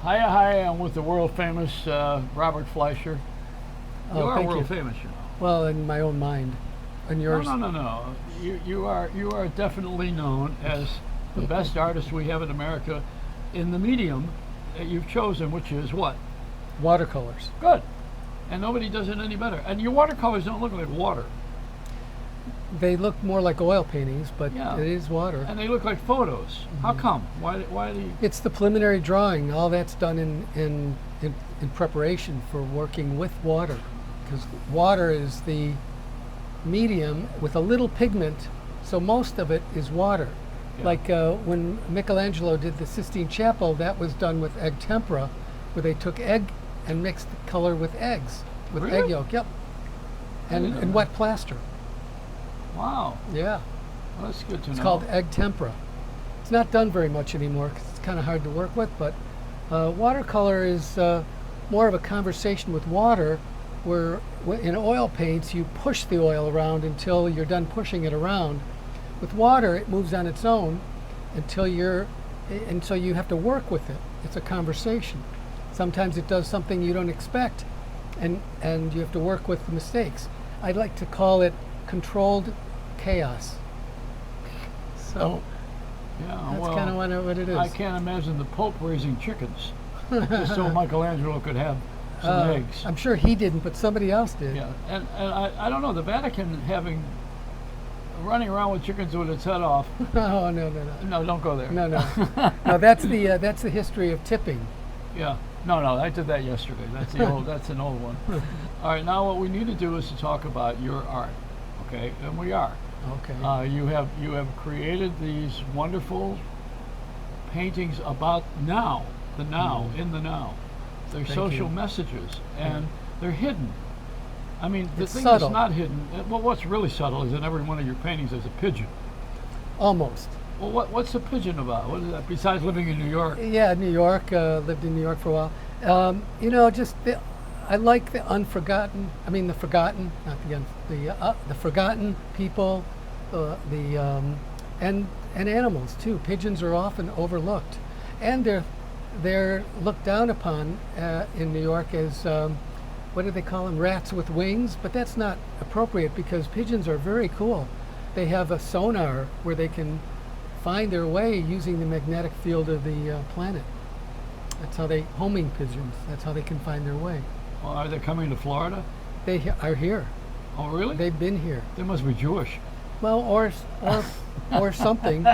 Hi, I'm with the world famous Robert Fleischer. You Oh, are thank world you. famous, you know. Well, in my own mind, and No, yours. no, no, no. You are definitely known as the best artist we have in America in the medium that you've chosen, which is what? Watercolors. Good. And nobody does it any better. And your watercolors don't look like water, They look more like oil paintings, but Yeah. it is water. and they look like photos. How come? Why do you? It's the preliminary drawing. All that's done in preparation for working with water, because water is the medium with a little pigment, so most of it is water. Yeah. Like when Michelangelo did the Sistine Chapel, that was done with egg tempera, where they took egg and mixed the color with eggs, with egg Really? yolk. Yep. And, didn't know and that. wet plaster. Wow, Yeah. well, that's good to It's know. called egg tempera. It's not done very much anymore because it's kind of hard to work with, but watercolor is more of a conversation with water, where in oil paints you push the oil around until you're done pushing it around. With water, it moves on its own and so you have to work with it. It's a conversation. Sometimes it does something you don't expect, and you have to work with the mistakes. I'd like to call it controlled chaos. So Yeah, that's well, kind of what it is. I can't imagine the Pope raising chickens just so Michelangelo could have some eggs. I'm sure he didn't, but somebody else did. Yeah, and I don't know, the Vatican running around with chickens with its head off. Oh no. No, don't go there. No. No, that's the history of tipping. Yeah, no, I did that yesterday. That's an old one. All right, now what we need to do is to talk about your art, okay? And we are. Okay. You have created these wonderful paintings about now, the now, in the now. They're Thank social you. messages, and they're hidden. I mean, the It's thing subtle. that's not hidden, well, what's really subtle is in every one of your paintings there's a pigeon. Almost. Well, what's the pigeon about? What is that, besides living in New York? Yeah, New York. Lived in New York for a while. I like the unforgotten. I mean, the forgotten, not the forgotten people, and animals too. Pigeons are often overlooked, and they're looked down upon in New York as what do they call them? Rats with wings. But that's not appropriate because pigeons are very cool. They have a sonar where they can find their way using the magnetic field of the planet. That's how homing pigeons. That's how they can find their way. Well, are they coming to Florida? Are here. Oh, really? They've been here. They must be Jewish. Well, or something.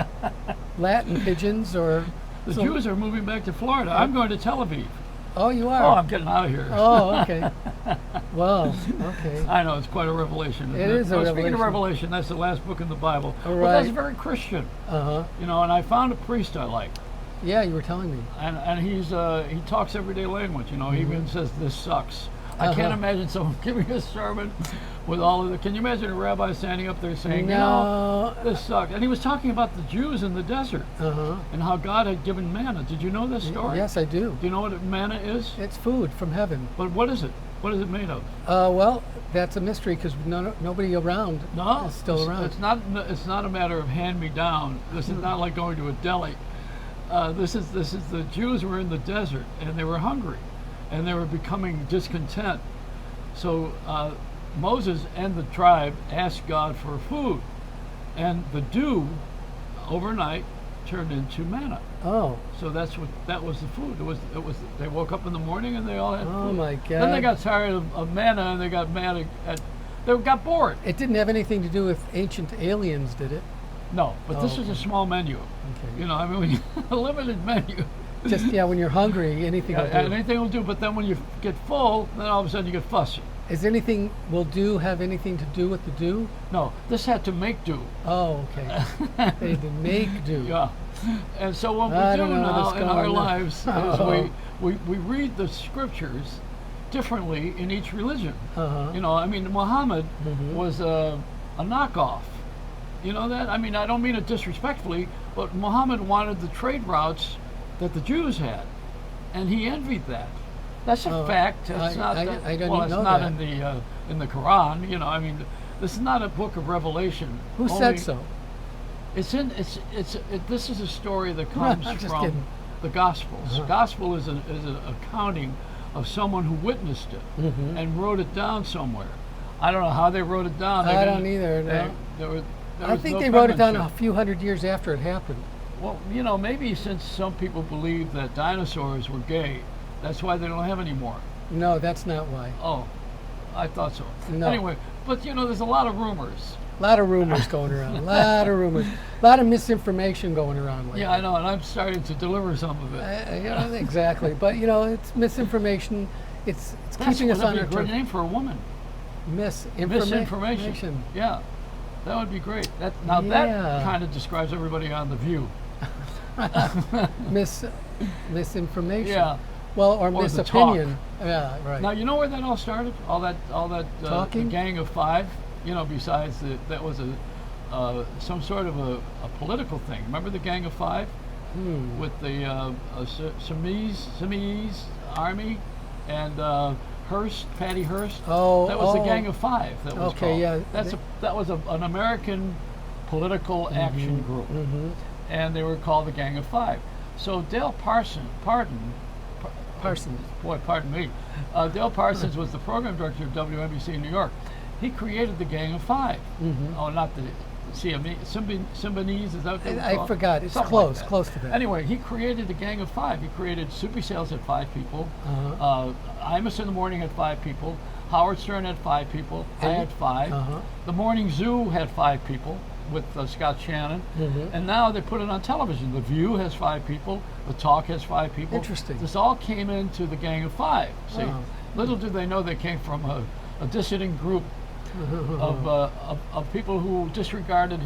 Latin pigeons or. The Jews are moving back to Florida. I'm going to Tel Aviv. Oh, you are. Oh, I'm getting out of here. Oh, okay. Well, okay. I know, it's quite a revelation. Isn't It is a Speaking revelation. of Revelation, that's the last book in the Bible. All But that's right. very Christian, Uh huh. and I found a priest I like. Yeah, you were telling me. And he talks everyday language, He even says, this sucks. I can't Uh-huh. imagine someone giving a sermon with all of the, can you imagine a rabbi standing up there saying, No. this sucks. And he was talking about the Jews in the desert Uh huh. and how God had given manna. Did you know this story? Yes, I do. Do you know what manna is? It's food from heaven. But what is it? What is it made of? Well, that's a mystery because nobody around No, is still around. It's not a matter of hand me down. This is not like going to a deli. This is the Jews were in the desert and they were hungry, and they were becoming discontent. So Moses and the tribe asked God for food, and the dew overnight turned into manna. Oh. So that was the food. It was they woke up in the morning and they all had Oh food. my God. Then they got tired of manna and they got mad at they got bored. It didn't have anything to do with ancient aliens, did it? No, but this is okay. a small menu. Okay. I mean, when you a limited menu. Just when you're hungry, anything will do. Anything will do. But then when you get full, then all of a sudden you get fussy. Is anything will do have anything to do with the dew? No, this had to make do. Oh, okay. They had to make do. Yeah. And so what I we do don't know where now this in our going. lives Oh. is we read the scriptures differently in each religion. Uh-huh. I mean, Muhammad Mhm. was a knockoff. You know that? I mean, I don't mean it disrespectfully, but Muhammad wanted the trade routes that the Jews had, and he envied that. That's a Oh, fact. It's not I didn't well, it's know not that. in the Quran. I mean, this is not a book of Revelation. Who said so? This is a story that comes I'm just from kidding. the Gospels. Uh-huh. Gospel is an accounting of someone who witnessed it Mhm. and wrote it down somewhere. I don't know how they wrote it down. They I didn't- don't either, no. there I was think no they wrote it down a penmanship. few hundred years after it happened. Well, you know, maybe since some people believe that dinosaurs were gay, that's why they don't have any more. No, that's not why. Oh, I thought so. No. Anyway, but you know, there's a lot of rumors. A lot of rumors going around. A lot of rumors. A lot of misinformation going around lately. Yeah, I know, and I'm starting to deliver some of it. You know, exactly. But you know, it's misinformation. It's keeping us on That'd our be a great toes. name for a woman. Misinformation. Yeah, that would be great. Now Yeah. that kind of describes everybody on The View. Misinformation. Yeah. Well, or Or the misopinion. Yeah, right. Now you know where that all started. All that the Talking? Gang of Five. You know, besides that was some sort of a political thing. Remember the Gang of Five with the Samese army and Hearst, Patty Hearst. Oh, That was the oh. Gang of Five. That was Okay, called. yeah. That was an American political action group, and they were called the Gang of Five. So Dale Parsons, pardon me, Dale Parsons was the program director of WNBC in New York. He created the Gang of Five. Oh, not the Symbionese, is that what they were I called? forgot. It's Something close, like that. close to that. Anyway, he created the Gang of Five. He created Soupy Sales had 5 people. Imus in the Morning had 5 people. Howard Stern had 5 people. I had 5. The Morning Zoo had 5 people with Scott Shannon. And now they put it on television. The View has 5 people. The Talk has 5 people. Interesting. This all came into the Gang of Five. See, Wow. little did they know they came from a dissident group of people who disregarded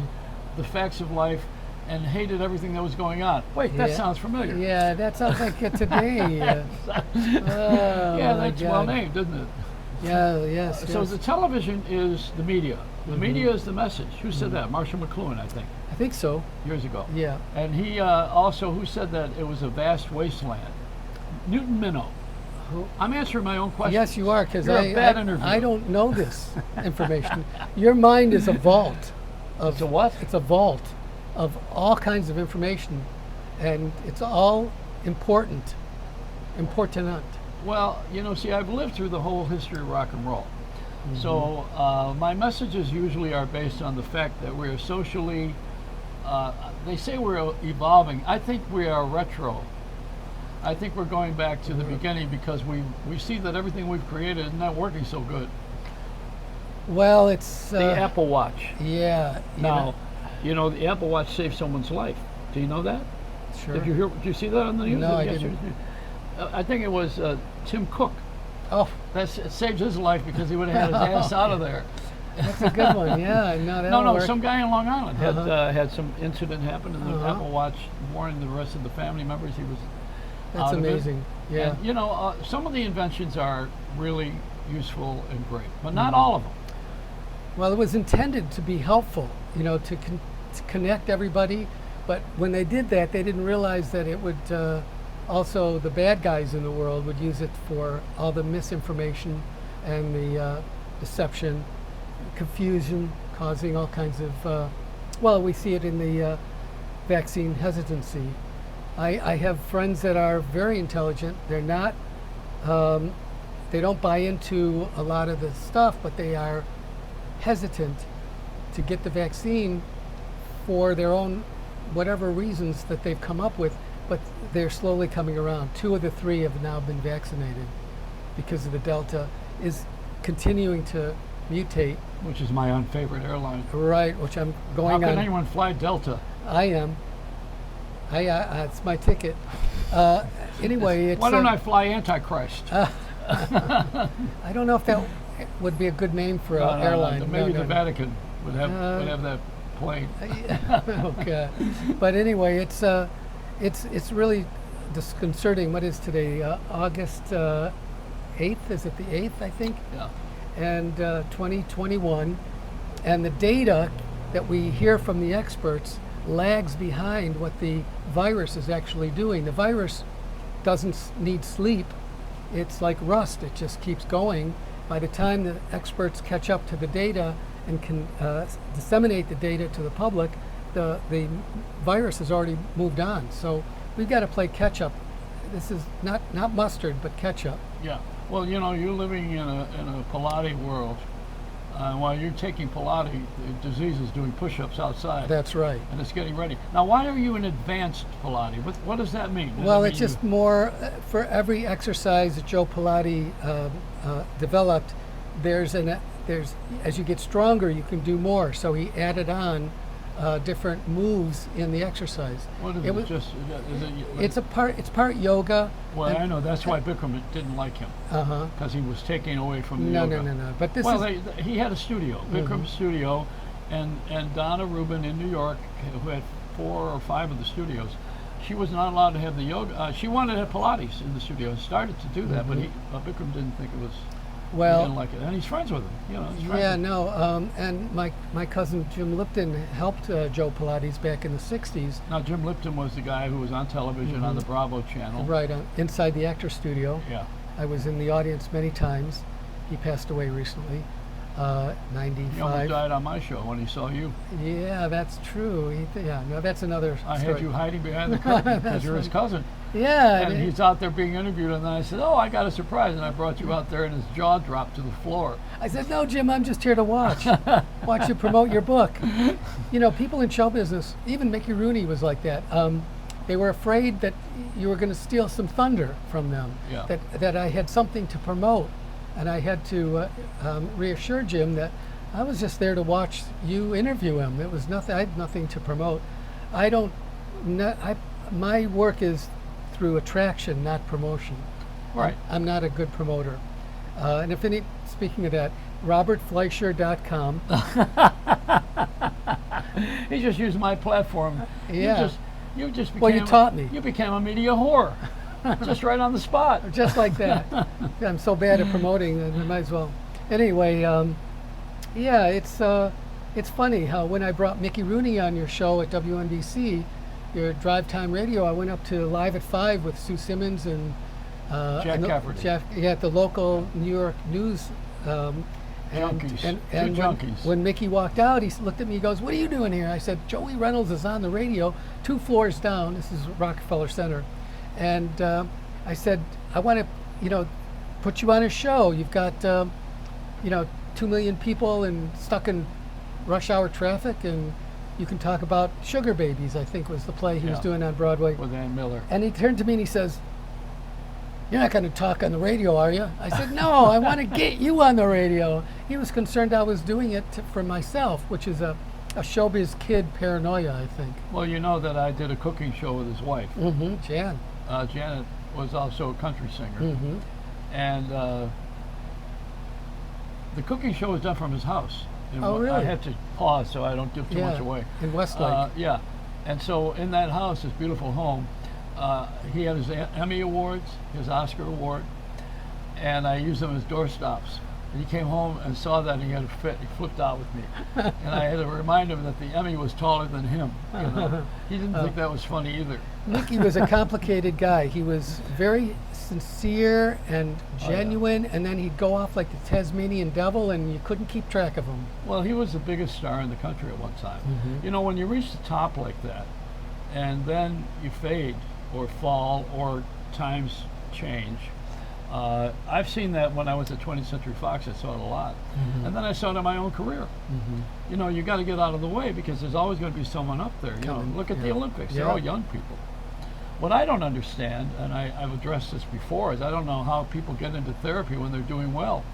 the facts of life and hated everything that was going on. Wait, that Yeah. sounds familiar. Yeah, that sounds like it today. Yeah, my that's well God. named, isn't it? Yeah, yes. So yes. the television is the media. The media is the message. Who said that? Marshall McLuhan, I think, I think so. years ago. Yeah. And he also, who said that it was a vast wasteland? Newton Minow. Who- I'm answering my own question. Yes, you are, because You're a bad interviewer. I don't know this information. Your mind is a vault. It's a what? It's a vault of all kinds of information, and it's all important. Important. Well, you know, see, I've lived through the whole history of rock and roll. So my messages usually are based on the fact that we're socially, they say we're evolving. I think we are retro. I think we're going back to the beginning because we see that everything we've created is not working so good. Well, it's The Apple Watch. yeah. Now, you know, the Apple Watch saved someone's life. Do you know that? Sure. Did you see that on the news? No, I Yesterday? didn't. I think it was Tim Cook. Oh, It saved his life because he would have had his ass out of there. that's a good one. Yeah, no, that'll No, work. some guy in Long Island had some incident happen, and the Apple Watch warned the rest of the family members he was That's out of it. amazing. Yeah. And, you know, some of the inventions are really useful and great, but not all of them. Well, it was intended to be helpful, you know, to connect everybody. But when they did that, they didn't realize that it would also, the bad guys in the world would use it for all the misinformation and the deception, confusion, causing all kinds of, well, we see it in the vaccine hesitancy. I have friends that are very intelligent. They're not, they don't buy into a lot of the stuff, but they are hesitant to get the vaccine for their own whatever reasons that they've come up with, but they're slowly coming around. 2 of the 3 have now been vaccinated because of the Delta is continuing to mutate. Which is my unfavorite airline. Right, which I'm How going can on. anyone fly Delta? I am. It's my ticket. Anyway, it's. Why don't I fly Antichrist? I don't know if that would be a good name for No, an no, no, airline. Maybe No, the no. Vatican would have that plane. Okay, but anyway, it's really disconcerting. What is today? August 8th? Is it the 8th? I think. Yeah. And 2021, and the data that we hear from the experts lags behind what the virus is actually doing. The virus doesn't need sleep. It's like rust. It just keeps going. By the time the experts catch up to the data and can disseminate the data to the public, the virus has already moved on. So we've got to play catch up. This is not mustard, but ketchup. Yeah. Well, you know, you're living in a Pilates world. While you're taking Pilates, the disease is doing push-ups outside. That's right. And it's getting ready. Now, why are you in advanced Pilates? What does that mean? Does Well, that it's mean just more for every exercise that Joe Pilates developed. There's as you get stronger, you can do more. So he added on different moves in the exercise. What is it it? was- Just is it? It's part yoga. Well, I know that's why Bikram didn't like him, Uh-huh. because he was taking away from the No, yoga. no. But this Well, is he had a studio, Bikram's studio, and Donna Rubin in New York, who had 4 or 5 of the studios. She was not allowed to have the yoga. She wanted to have Pilates in the studio and started to do that, but Bikram didn't think it was. He didn't like it, and he's friends with him. You know, he's friends yeah, with him. no. And my cousin Jim Lipton helped Joe Pilates back in the '60s. Now, Jim Lipton was the guy who was on television on the Bravo channel. Right inside the actor studio. Yeah. I was in the audience many times. He passed away recently, He almost 95. died on my show when he saw you. Yeah, that's true. No, that's another I story. had you hiding behind the curtain because That's you're his right. cousin. Yeah, And he's out there being interviewed, and then I said, "Oh, I got a surprise," and I brought you out there, and his jaw dropped to the floor. I said, "No, Jim, I'm just here to watch you promote your book." You know, people in show business, even Mickey Rooney was like that. They were afraid that you were going to steal some thunder from them. Yeah. That I had something to promote, and I had to reassure Jim that I was just there to watch you interview him. It was nothing. I had nothing to promote. My work is through attraction, not promotion. Right. I'm not a good promoter. And speaking of that, robertfleischer.com. He just used my platform. Yeah. You just became. Well, you taught me. You became a media whore, just right on the spot. Just like that. I'm so bad at promoting that I might as well. Anyway, yeah, it's funny how when I brought Mickey Rooney on your show at WNBC, your drive time radio, I went up to Live at 5 with Sue Simmons and Jack Cafferty. At the local New York news. Junkies. Two And junkies. when Mickey walked out, he looked at me. He goes, "What are you doing here?" I said, "Joey Reynolds is on the radio, 2 floors down. This is Rockefeller Center." And I said, "I want to, put you on a show. You've got, 2 million people and stuck in rush hour traffic, and you can talk about Sugar Babies," I think was the play he was Yeah. doing on Broadway. With Ann Miller. And he turned to me and he says, "You're not going to talk on the radio, are you?" I said, "No, I want to get you on the radio." He was concerned I was doing it for myself, which is a showbiz kid paranoia, I think. Well, you know that I did a cooking show with his wife. Jan. Janet was also a country singer, and the cooking show was done from his house. And Oh, really? I had to pause so I don't give too much away. In Westlake. Yeah, and so in that house, this beautiful home, he had his Emmy Awards, his Oscar Award, and I used them as doorstops. And he came home and saw that, and he had a fit. He flipped out with me, and I had to remind him that the Emmy was taller than him. He didn't think that was funny either. Mickey was a complicated guy. He was very sincere and genuine, and then he'd go off like the Tasmanian devil, and you couldn't keep track of him. Well, he was the biggest star in the country at one time. You know, when you reach the top like that, and then you fade or fall or times change. I've seen that when I was at 20th Century Fox. I saw it a lot. And then I saw it in my own career. You know, you got to get out of the way because there's always going to be someone up there. You know, look at the Olympics. They're all young people. What I don't understand, and I've addressed this before, is I don't know how people get into therapy when they're doing well.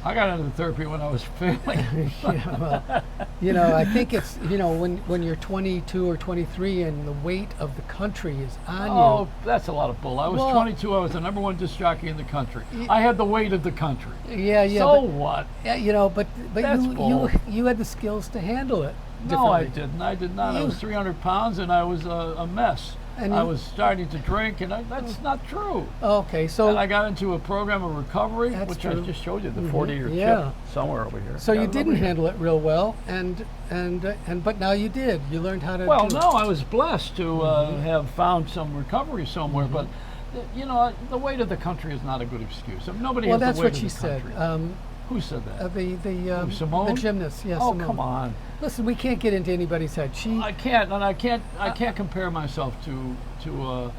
I got into therapy when I was failing. I think it's, when you're 22 or 23 and the weight of the country is on Oh, that's a lot of bull. I was Well- 22. I was the #1 disc jockey in the country. I had the weight of the country. you. Yeah, So but, what? but That's bull. you had the skills to handle it. No, I differently. didn't. I did not. I You- was 300 pounds and I was a mess. And I you- was starting to drink, and that's not true. Okay, so And I got into a program of recovery, That's which true. I just showed you, the 40-year Yeah. chip somewhere over here. so Got you it didn't over here. handle it real well, but now you did. You learned how to. Well, do no, it. I was blessed to have found some recovery somewhere, but the weight of the country is not a good excuse. I mean, nobody Well, has that's the weight what of she the said. country. Who said that? The Simone? gymnast. Yes. Oh, Simone. come on. Listen, we can't get into anybody's head. I can't, and I can't compare myself to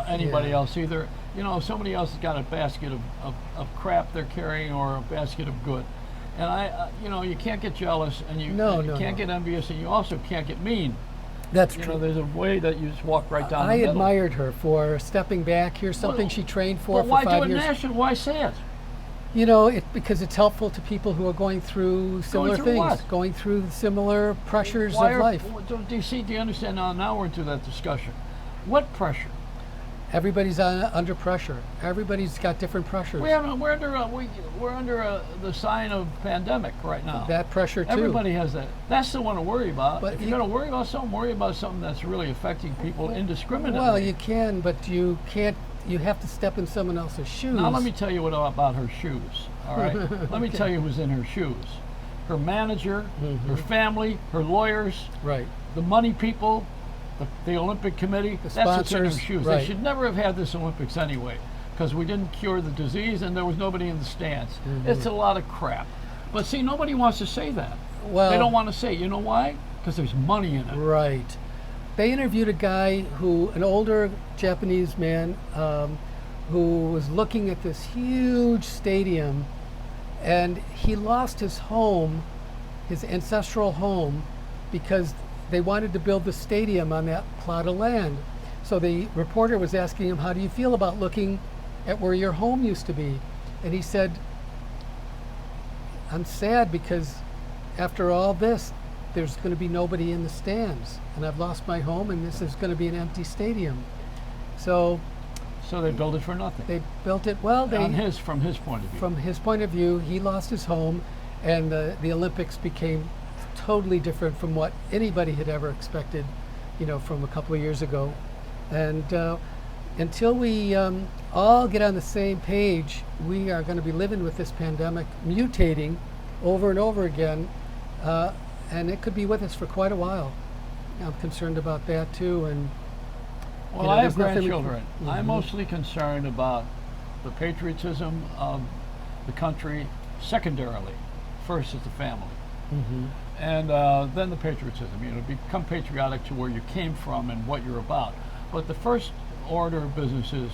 anybody Yeah. else either. You know, somebody else has got a basket of crap they're carrying or a basket of good, and you know, you can't get jealous, and you can't get envious, and you also can't get mean. That's You true. know, there's a way that you just walk right down I the middle. admired her for stepping back. Here's something Well, she trained for But why 5 do it years. national? Why say it? You know, because it's helpful to people who are going through similar through things, what? going through similar pressures Why of are, life. Do you see? Do you understand now? Now we're into that discussion. What pressure? Everybody's under pressure. Everybody's got different pressures. We're under the sign of pandemic right now. That pressure too. Everybody has that. That's the one to worry about. But If you're you- going to worry about something, worry about something that's really affecting people indiscriminately. Well, you can, but you can't. You have to step in someone else's shoes. Now let me tell you what about her shoes. All right. Let me tell you who's in her shoes. Her manager, her family, her lawyers, Right. the money people, the Olympic Committee. The That's what's in her sponsors, shoes. right. They should never have had this Olympics anyway, because we didn't cure the disease and there was nobody in the stands. It's a lot of crap. But see, nobody wants to say that. Well, They don't want to say. You know why? Because there's money in it. Right. They interviewed a guy an older Japanese man, who was looking at this huge stadium, and he lost his home, his ancestral home, because they wanted to build the stadium on that plot of land. So the reporter was asking him, "How do you feel about looking at where your home used to be?" And he said, "I'm sad because after all this, there's going to be nobody in the stands, and I've lost my home, and this is going to be an empty stadium." So So they build it for nothing. they built it. Well, From his point of view. from his point of view, he lost his home, and the Olympics became totally different from what anybody had ever expected, you know, from a couple of years ago. And until we all get on the same page, we are going to be living with this pandemic mutating over and over again, and it could be with us for quite a while. I'm concerned about that too. And Well, you know, I have there's nothing we can- grandchildren. I'm mostly concerned about the patriotism of the country, secondarily. First is the family. And then the patriotism. You know, become patriotic to where you came from and what you're about. But the first order of business is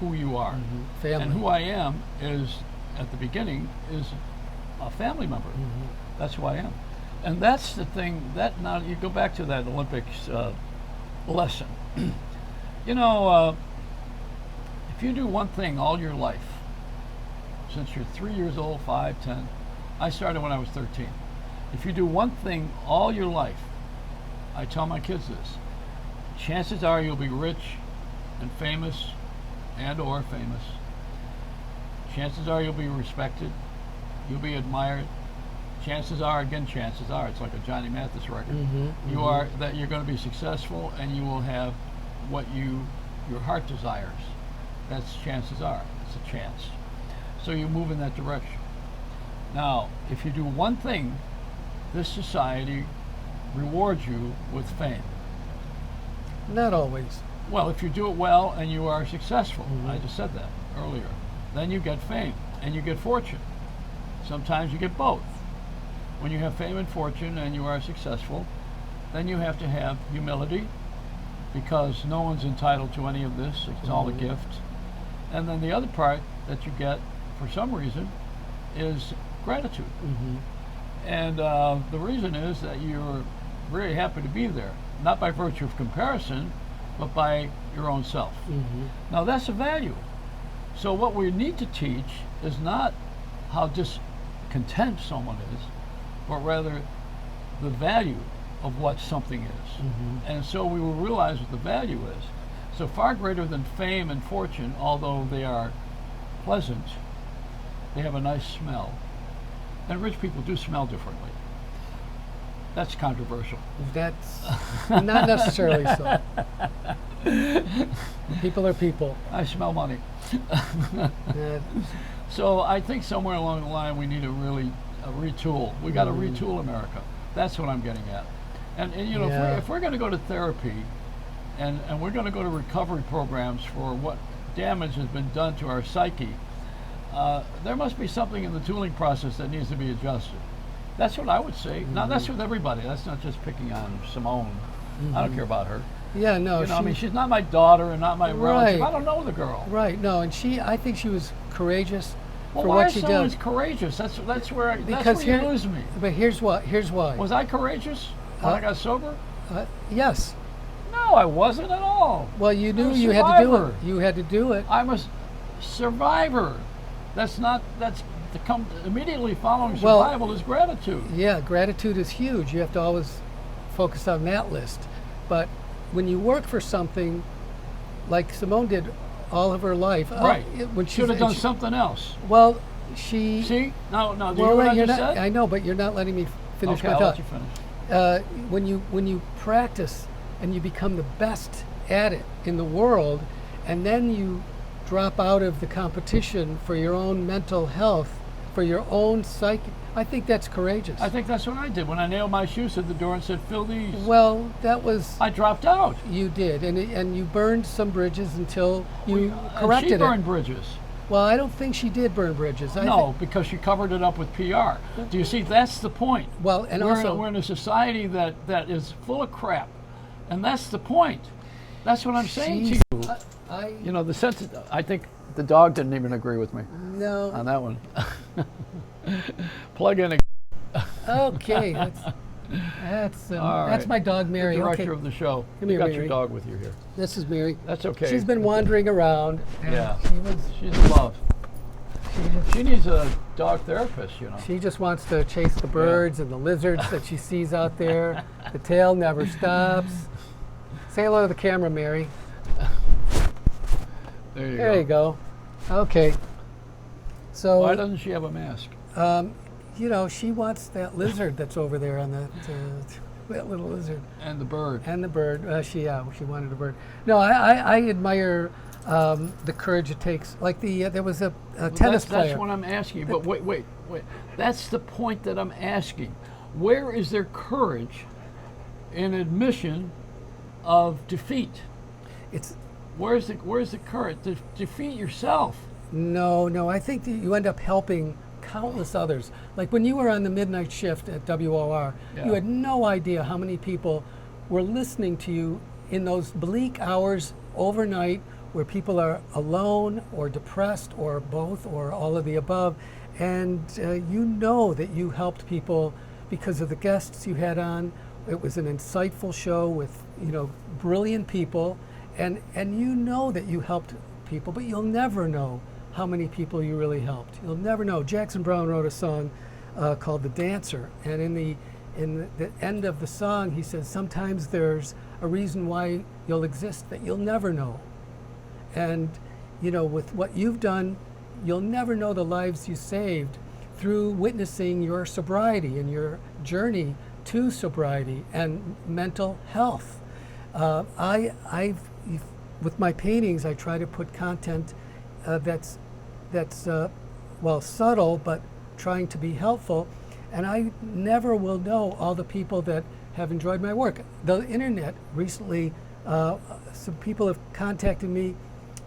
who you are. family. And who I am is, at the beginning, is a family member. That's who I am. And that's the thing, that now you go back to that Olympics lesson. You know, if you do one thing all your life, since you're 3 years old, 5, 10, I started when I was 13. If you do one thing all your life, I tell my kids this, chances are you'll be rich and famous and or famous. Chances are you'll be respected, you'll be admired. Chances are, it's like a Johnny Mathis record. You are that you're going to be successful and you will have what your heart desires. That's chances are. It's a chance. So you move in that direction. Now, if you do one thing, this society rewards you with fame. Not always. Well, if you do it well and you are successful, I just said that earlier, then you get fame and you get fortune. Sometimes you get both. When you have fame and fortune and you are successful, then you have to have humility, because no one's entitled to any of this. It's all a gift. And then the other part that you get, for some reason, is gratitude. And the reason is that you're very happy to be there, not by virtue of comparison, but by your own self. Now that's a value. So what we need to teach is not how discontent someone is, but rather the value of what something is. And so we will realize what the value is. So far greater than fame and fortune, although they are pleasant, they have a nice smell. And rich people do smell differently. That's controversial. That's not necessarily so. People are people. I smell money. Uh, So I think somewhere along the line we need to really retool. We got to retool America. That's what I'm getting at. And you know, Yeah. if we're going to go to therapy, and we're going to go to recovery programs for what damage has been done to our psyche, there must be something in the tooling process that needs to be adjusted. That's what I would say. Now that's with everybody. That's not just picking on Simone. I don't care about her. Yeah, no, You know, I mean, she's not my daughter and not my relative. Right. I don't know the girl. right. No, and I think she was courageous Well, for why what is she someone did. courageous? That's where Because you lose me. But here's why. Was I courageous when I got sober? Yes. No, I wasn't at all. Well, you I'm knew a you had to do it. survivor. You had to do it. I'm a survivor. That's to come immediately following Well- survival is gratitude. Yeah, gratitude is huge. You have to always focus on that list. But when you work for something like Simone did all of her life, Right. When Should have done something else. Well, she. See? No, do you Well, hear what I you're just not, said? I know, but you're not letting me finish Okay, my I'll thought. let you finish. When you practice and you become the best at it in the world, and then you drop out of the competition for your own mental health, for your own psyche, I think that's courageous. I think that's what I did when I nailed my shoes at the door and said, "Fill these." Well, that was I dropped out. you did, and you burned some bridges until you And corrected she burned it. bridges. Well, I don't think she did burn bridges. No, because she covered it up with PR. Do you see? That's the point. Well, and we're, also we're in a society that is full of crap, and that's the point. That's what I'm saying to she's- you. I You know, the sense. I think the dog didn't even agree with me no. on that one. Plug in a Okay, that's All that's right. my dog Mary. director Okay, of the show. Come You here, got your Mary. dog with you here. this is Mary. That's okay. She's been wandering around. And Yeah. she was. She's in love. She just, She needs a dog therapist, you know. she just wants to chase the birds and the lizards that she sees out there. The tail never stops. Say hello to the camera, Mary. There you There go. you go. Okay. So, Why doesn't she have a mask? you know, she wants that lizard that's over there on that little lizard. And the bird. And the bird. She wanted a bird. No, I admire the courage it takes. Like there was a tennis player. That's what I'm asking you. But wait. That's the point that I'm asking. Where is their courage in admission of defeat? It's Where's the courage to defeat yourself? no. I think that you end up helping countless others. Like when you were on the midnight shift at WOR, you Yeah. had no idea how many people were listening to you in those bleak hours overnight where people are alone or depressed or both or all of the above. And you know that you helped people because of the guests you had on. It was an insightful show with, brilliant people. And you know that you helped people, but you'll never know how many people you really helped. You'll never know. Jackson Browne wrote a song called "The Dancer," and in the end of the song, he says, "Sometimes there's a reason why you'll exist that you'll never know." And with what you've done, you'll never know the lives you saved through witnessing your sobriety and your journey to sobriety and mental health. With my paintings, I try to put content that's subtle, but trying to be helpful. And I never will know all the people that have enjoyed my work. The internet recently, some people have contacted me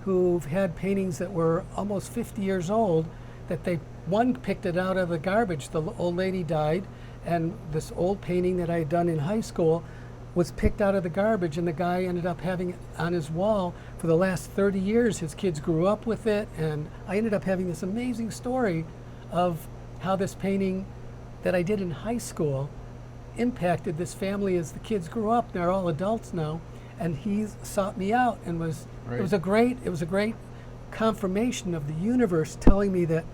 who've had paintings that were almost 50 years old, that one picked it out of the garbage. The old lady died, and this old painting that I had done in high school was picked out of the garbage, and the guy ended up having it on his wall for the last 30 years. His kids grew up with it, and I ended up having this amazing story of how this painting that I did in high school impacted this family as the kids grew up. They're all adults now, and he sought me out, and it was a great confirmation of the universe telling me that,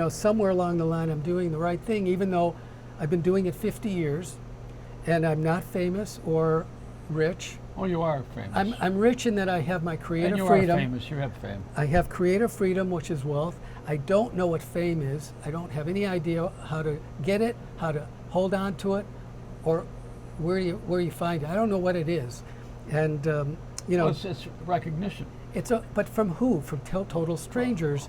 somewhere along the line I'm doing the right thing, even though I've been doing it 50 years. And I'm not famous or rich. Oh, you are famous. I'm rich in that I have my creative and you freedom. are famous. You have fame. I have creative freedom, which is wealth. I don't know what fame is. I don't have any idea how to get it, how to hold on to it, or where you find it. I don't know what it is. And Well, it's recognition. but from who? From total strangers.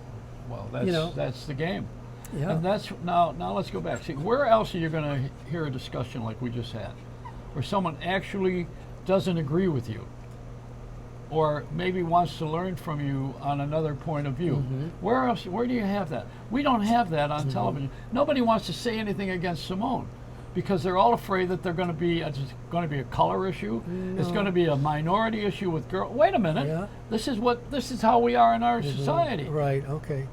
Well, that's the game. Yeah. And that's now let's go back. See, where else are you going to hear a discussion like we just had, where someone actually doesn't agree with you, or maybe wants to learn from you on another point of view. Where else? Where do you have that? We don't have that on television. Nobody wants to say anything against Simone, because they're all afraid that they're going to be it's going to be a color issue. It's going to be a minority issue with girls. Wait a minute. Yeah. This is how we are in our society. Right. Okay.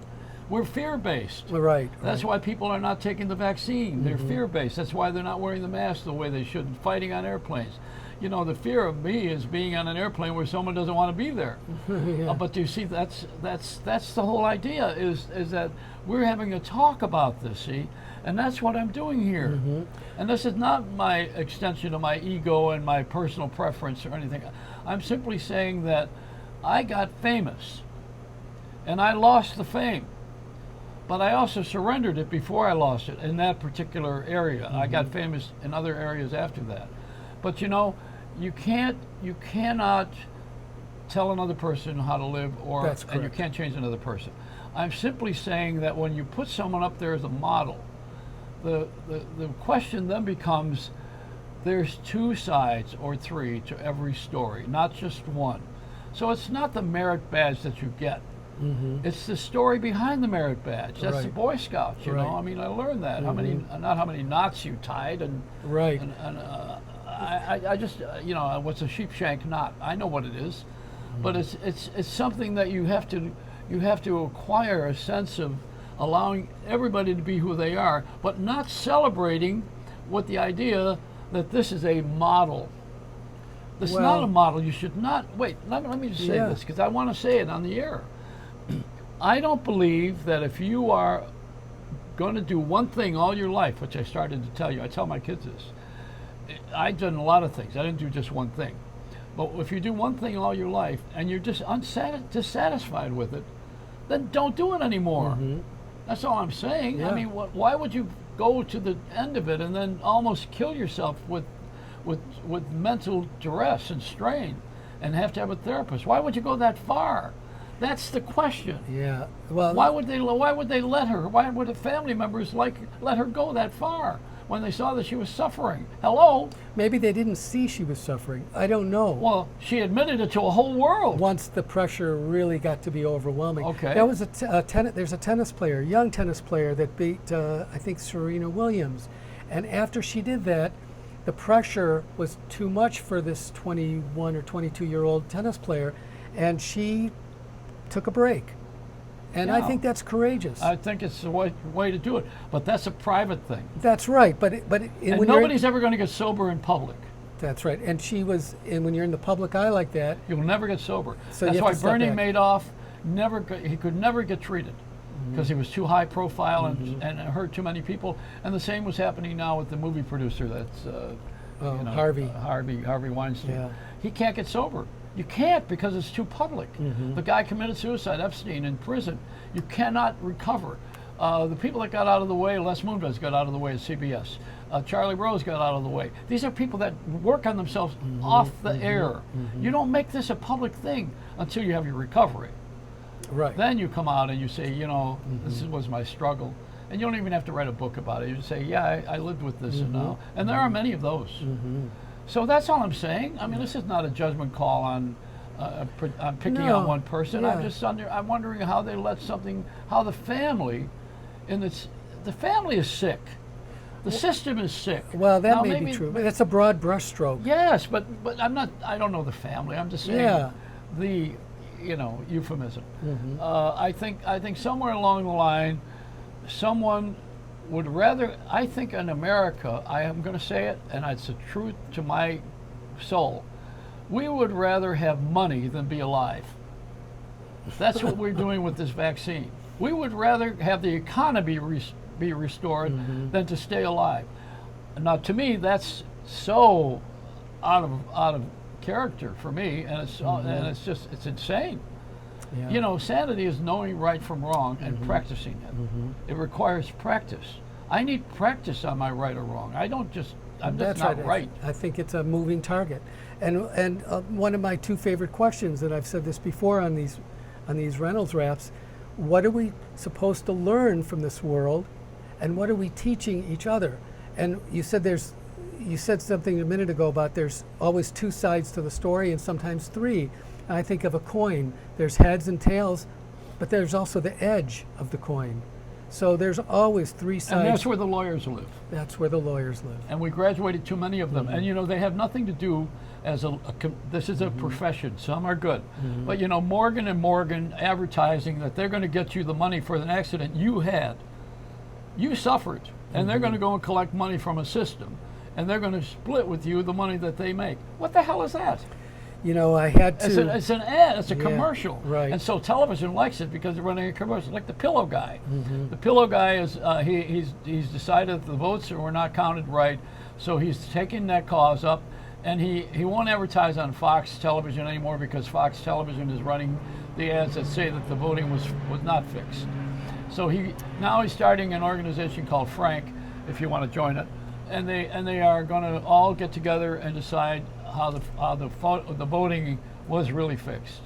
We're fear-based. Right. That's why people are not taking the vaccine. They're fear-based. That's why they're not wearing the mask the way they should, and fighting on airplanes. You know, the fear of me is being on an airplane where someone doesn't want to be there. Yeah. But you see, that's the whole idea, is that we're having a talk about this, see? And that's what I'm doing here. And this is not my extension of my ego and my personal preference or anything. I'm simply saying that I got famous, and I lost the fame. But I also surrendered it before I lost it in that particular area. I got famous in other areas after that. But you know, you cannot tell another person how to live, That's and you correct. can't change another person. I'm simply saying that when you put someone up there as a model, the question then becomes, there's two sides or three to every story, not just one. So it's not the merit badge that you get. It's the story behind the merit badge. That's the Right. Boy Scouts, you know. Right. I mean, I learned that. Not how many knots you tied, and Right. I just you know, what's a sheepshank knot? I know what it is, but it's something that you have to acquire a sense of allowing everybody to be who they are, but not celebrating with the idea that this is a model. This is not Well- a model. You should not wait. Let me just say Yeah. this, because I want to say it on the air. I don't believe that if you are going to do one thing all your life, which I started to tell you, I tell my kids this. I've done a lot of things. I didn't do just one thing. But if you do one thing all your life and you're just dissatisfied with it, then don't do it anymore. That's all I'm saying. Yeah. I mean, why would you go to the end of it and then almost kill yourself with mental duress and strain and have to have a therapist? Why would you go that far? That's the question. Yeah. Well. Why would they let her? Why would the family members let her go that far when they saw that she was suffering? Hello? Maybe they didn't see she was suffering. I don't know. Well, she admitted it to a whole world. Once the pressure really got to be overwhelming. Okay. There was there's a tennis player, young tennis player that beat I think Serena Williams, and after she did that, the pressure was too much for this 21 or 22-year-old tennis player, and she took a break. And I Yeah. think that's courageous. I think it's the way to do it, but that's a private thing. That's right. But And when nobody's ever going to get sober in public. that's right. And when you're in the public eye like that, You'll never get sober. So you That's have why to step Bernie back. Madoff he could never get treated because he was too high profile and it hurt too many people. And the same was happening now with the movie producer that's Harvey Weinstein. Yeah. He can't get sober. You can't, because it's too public. The guy committed suicide, Epstein, in prison. You cannot recover. The people that got out of the way, Les Moonves got out of the way at CBS. Charlie Rose got out of the way. These are people that work on themselves off the air. You don't make this a public thing until you have your recovery. right. Then you come out and you say, you know, this was my struggle. And you don't even have to write a book about it. You just say, yeah, I lived with this and now. And there are many of those. So that's all I'm saying. I mean, this is not a judgment call on picking No. on one person. Yeah. I'm wondering how they let how the family, the family is sick. The system is sick. Well, that Now, may be true, but that's a broad brushstroke. Yes, but I don't know the family. I'm just saying Yeah. the, euphemism. I think somewhere along the line, someone would rather, I think in America, I am going to say it, and it's the truth to my soul, we would rather have money than be alive. That's what we're doing with this vaccine. We would rather have the economy be restored than to stay alive. Now, to me, that's so out of character for me, and it's insane. Yeah. You know, sanity is knowing right from wrong and practicing it. It requires practice. I need practice on my right or wrong. I'm just That's not right. I think it's a moving target. And one of my two favorite questions, and I've said this before on these Reynolds Wraps, what are we supposed to learn from this world, and what are we teaching each other? And you said something a minute ago about there's always two sides to the story and sometimes three. I think of a coin. There's heads and tails, but there's also the edge of the coin. So there's always three And sides. that's where the lawyers live. That's where the lawyers live. And we graduated too many of them. Mm-hmm. And you know, they have nothing to do as this is a Mm-hmm. profession. Some are good. But you know, Morgan and Morgan advertising that they're going to get you the money for an accident you had. You suffered. And they're going to go and collect money from a system. And they're going to split with you the money that they make. What the hell is that? You know, I had It's, to. it's an ad. It's a Yeah, commercial. right. And so television likes it because they're running a commercial. Like the Pillow Guy. Mm-hmm. The Pillow Guy is he's decided the votes were not counted right, so he's taking that cause up, and he won't advertise on Fox Television anymore because Fox Television is running the ads that say that the voting was not fixed. So now he's starting an organization called Frank, if you want to join it, and they are going to all get together and decide how the voting was really fixed.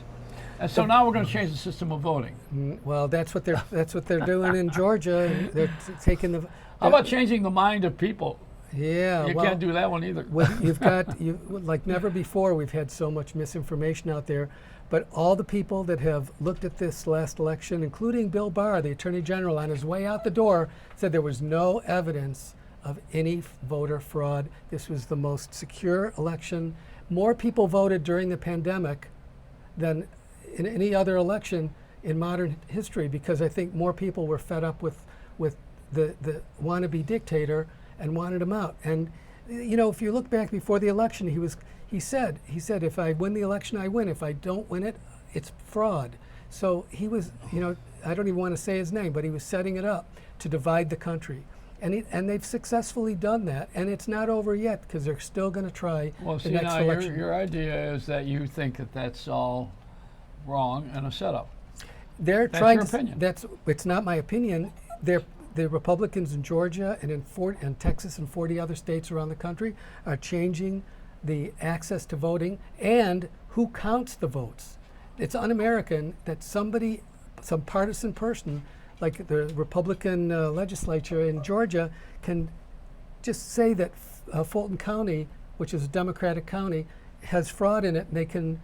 And so now we're going to change the system of voting. Well, that's what they're doing in Georgia. And they're taking the. How about changing the mind of people? Yeah, You well, can't do that one either. you've got like never before. We've had so much misinformation out there, but all the people that have looked at this last election, including Bill Barr, the Attorney General, on his way out the door, said there was no evidence of any voter fraud. This was the most secure election. More people voted during the pandemic than in any other election in modern history, because I think more people were fed up with the wannabe dictator and wanted him out. And you know, if you look back before the election, he said if I win the election, I win. If I don't win it, it's fraud. So he was, you know, I don't even want to say his name, but he was setting it up to divide the country. And they've successfully done that, and it's not over yet because they're still going to try Well, the see, next now election. your idea is that you think that that's all wrong and a setup. They're That's trying your to. opinion. It's not my opinion. The Republicans in Georgia and in Texas and 40 other states around the country are changing the access to voting and who counts the votes. It's un-American that some partisan person, like the Republican legislature in Georgia, can just say that Fulton County, which is a Democratic county, has fraud in it, and they can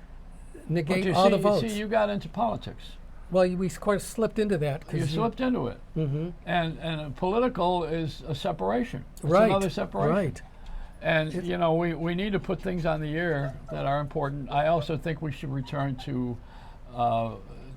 But negate you all see, the votes. you got into politics. Well, we of course slipped into that. You slipped into it. Mm-hmm. And political is a separation. It's Right. another separation. Right. And you know, we need to put things on the air that are important. I also think we should return to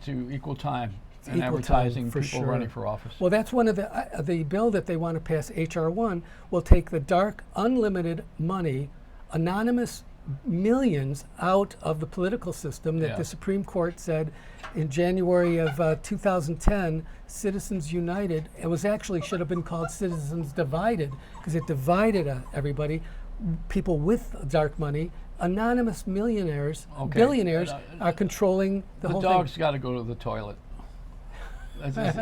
equal time and Equal advertising time, for people sure. running for office. Well, that's one of the bill that they want to pass, H.R. 1, will take the dark, unlimited money, anonymous millions out of the political system that Yeah. the Supreme Court said in January of 2010, Citizens United, it was actually should have been called Citizens Divided because it divided everybody, people with dark money. Anonymous millionaires, Okay. billionaires are controlling the whole The dog's got to go to the toilet. thing.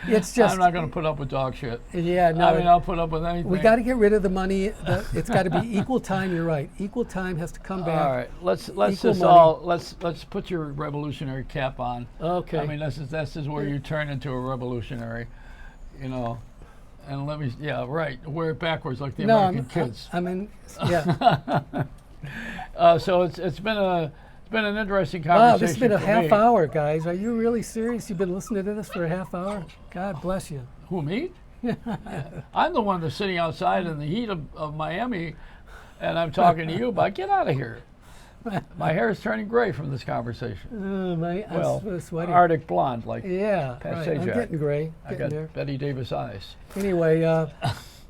It's just, I'm not going to put up with dog shit. yeah, no. I mean, I'll put up with anything. We got to get rid of the money. It's got to be equal time. You're right. Equal time has to come back. All right, let's Equal just money. all let's put your revolutionary cap on. Okay. I mean, this is where you turn into a revolutionary, you know. And let me, yeah, right. Wear it backwards like the no, American kids. I mean, yeah. So it's been an interesting Wow, conversation. this has been a for half me. hour, guys. Are you really serious? You've been listening to this for a half hour? God bless you. Who, me? I'm the one that's sitting outside in the heat of Miami, and I'm talking to you. But get out of here. My hair is turning gray from this conversation. I'm so sweaty. Arctic blonde, like Yeah, right. Passe I'm Jack. getting gray. I Getting got there. Betty Davis eyes. Anyway,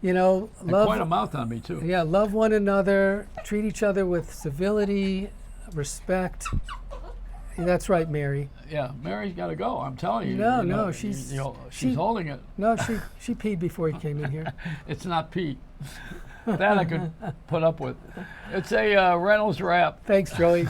you know, And quite a love. mouth on me too. Yeah, love one another. Treat each other with civility, respect. That's right, Mary. Yeah, Mary's got to go. I'm telling you. No, you know, no, she's- she's she- holding it. No, she peed before you came in here. It's not Pete. That I could put up with. It's a Reynolds wrap. Thanks, Joey.